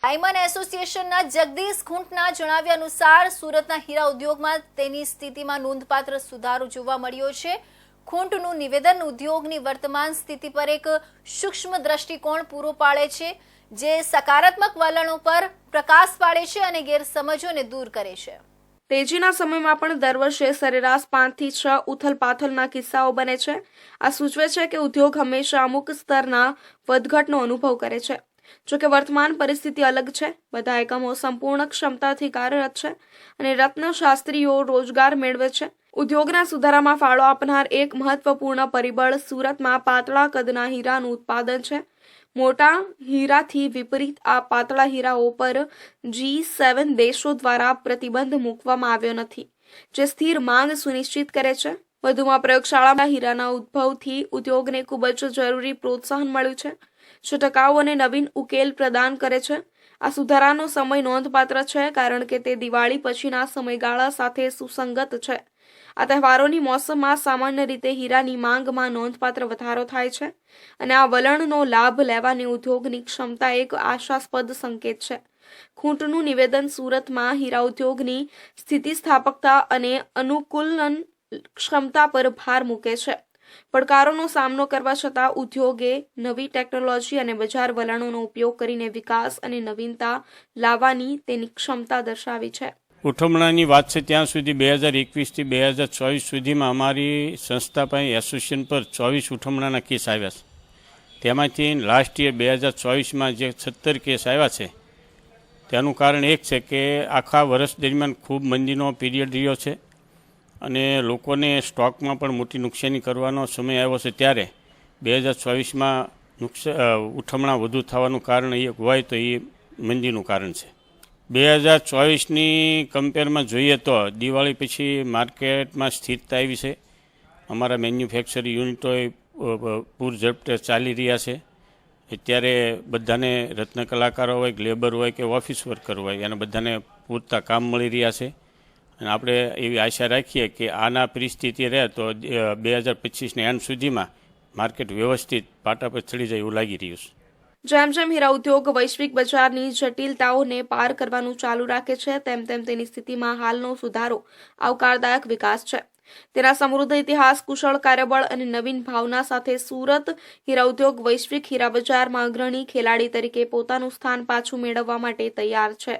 Diamond એસોસિએશનના જગદીશ ખૂંટના જણાવ્યા અનુસાર સુરતના હીરા ઉદ્યોગમાં તેની સ્થિતિમાં નોંધપાત્ર સુધારો જોવા મળ્યો છે। ખૂંટનું નિવેદન ઉદ્યોગની વર્તમાન સ્થિતિ પર એક સૂક્ષ્મ દ્રષ્ટિકોણ પૂરો પાડે છે, જે સકારાત્મક વલણો પર પ્રકાશ પાડે છે અને ગેરસમજોને દૂર કરે છે। તેજીના સમયમાં પણ દર વર્ષે સરેરાશ 5 થી 6 ઉથલપાથલના કિસ્સાઓ બને છે। આ સૂચવે છે કે ઉદ્યોગ હંમેશા અમુક સ્તરના વધઘટનો અનુભવ કરે છે। જોકે વર્તમાન પરિસ્થિતિ અલગ છે। બધા એકમો સંપૂર્ણ ક્ષમતાથી કાર્યરત છે અને રત્નશાસ્ત્રીઓ રોજગાર મેળવે છે। ઉદ્યોગના સુધારામાં ફાળો આપનાર એક મહત્વપૂર્ણ પરિબળ સુરતમાં પાતળા કદના હીરાનું ઉત્પાદન છે। મોટા હીરાથી વિપરીત આ પાતળા હીરાઓ પર G7 દેશો દ્વારા પ્રતિબંધ મૂકવામાં આવ્યો નથી, જે સ્થિર માંગ સુનિશ્ચિત કરે છે। વધુમાં પ્રયોગશાળામાં હીરાના ઉદ્ભવથી ઉદ્યોગને ખૂબ જ જરૂરી પ્રોત્સાહન મળ્યું છે, જે ટકાઉ અને નવીન ઉકેલ પ્રદાન કરે છે। આ સુધારાનો સમય નોંધપાત્ર છે કારણ કે તે દિવાળી પછીના સમયગાળા સાથે સુસંગત છે। આ તહેવારોની મોસમમાં સામાન્ય રીતે હીરાની માંગમાં નોંધપાત્ર વધારો થાય છે અને આ વલણનો લાભ લેવાની ઉદ્યોગની ક્ષમતા એક આશાસ્પદ સંકેત છે। ખૂંટનું નિવેદન સુરતમાં હીરા ઉદ્યોગની સ્થિતિસ્થાપકતા અને અનુકૂલન ક્ષમતા પર ભાર મૂકે છે। પડકારોનો સામનો કરવા છતાં ઉદ્યોગે નવી ટેકનોલોજી અને બજાર વલણોનો ઉપયોગ કરીને વિકાસ અને નવીનતા લાવવાની તેની ક્ષમતા દર્શાવી છે। ઉઠમણાની વાત છે ત્યાં સુધી 2021થી 2024 સુધીમાં અમારી સંસ્થા પાસે એસોસિએશન પર 24 ઉઠમણાના કેસ આવ્યા છે। તેમાંથી લાસ્ટ યર 2024માં જે 17 કેસ આવ્યા છે, તેનું કારણ એક છે કે આખા વર્ષ દરમિયાન ખૂબ મંદીનો પીરિયડ રહ્યો છે અને લોકોને સ્ટોકમાં પણ મોટી નુકસાની કરવાનો સમય આવ્યો છે। ત્યારે 2024માં ઉઠમણા વધુ થવાનું કારણ એક હોય તો એ મંદીનું કારણ છે। 2024ની કમ્પેરમાં જોઈએ તો દિવાળી પછી માર્કેટમાં સ્થિરતા આવી છે। અમારા મેન્યુફેક્ચરિંગ યુનિટોએ પૂર ઝડપે ચાલી રહ્યા છે। અત્યારે બધાને રત્ન કલાકારો હોય, લેબર હોય કે ઓફિસ વર્કર હોય, એને બધાને પૂરતા કામ મળી રહ્યા છે અને આપણે એવી આશા રાખીએ કે આના પરિસ્થિતિ રહે તો 2025ના એન્ડ સુધીમાં માર્કેટ વ્યવસ્થિત પાટા પર ચડી જાય એવું લાગી રહ્યું છે। જેમ જેમ હીરા ઉદ્યોગ વૈશ્વિક બજારની જટિલતાઓને પાર કરવાનું ચાલુ રાખે છે, તેમ તેમ તેની સ્થિતિમાં હાલનો સુધારો આવકારદાયક વિકાસ છે। તેના સમૃદ્ધ ઇતિહાસ, કુશળ કાર્યબળ અને નવીન ભાવના સાથે સુરત હીરા ઉદ્યોગ વૈશ્વિક હીરા બજારમાં અગ્રણી ખેલાડી તરીકે પોતાનું સ્થાન પાછું મેળવવા માટે તૈયાર છે।